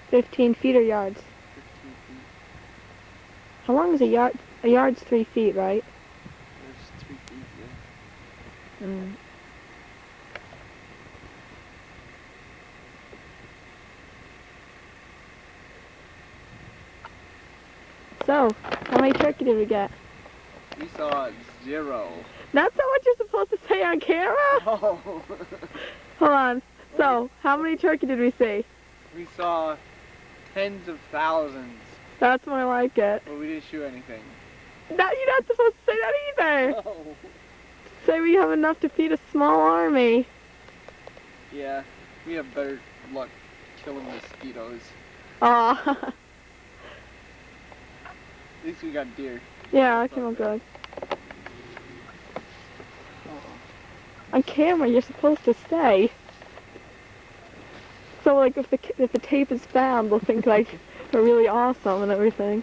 15 feet or yards? 15 feet. How long is a yard? A yard's 3 feet, right? There's 3 feet, yeah. Mm. So, how many turkey did we get? We saw 0. That's not what you're supposed to say on camera? Oh. Hold on. So, how many turkey did we see? We saw tens of thousands, That's more like it. but we didn't shoot anything. No, you're not supposed to say that either. No. Say we have enough to feed a small army. Yeah, we have better luck killing mosquitoes. Aw. At least we got deer. Yeah, that came out good. On camera, you're supposed to stay. So, like, if the tape is found, they'll think, like, we're really awesome and everything.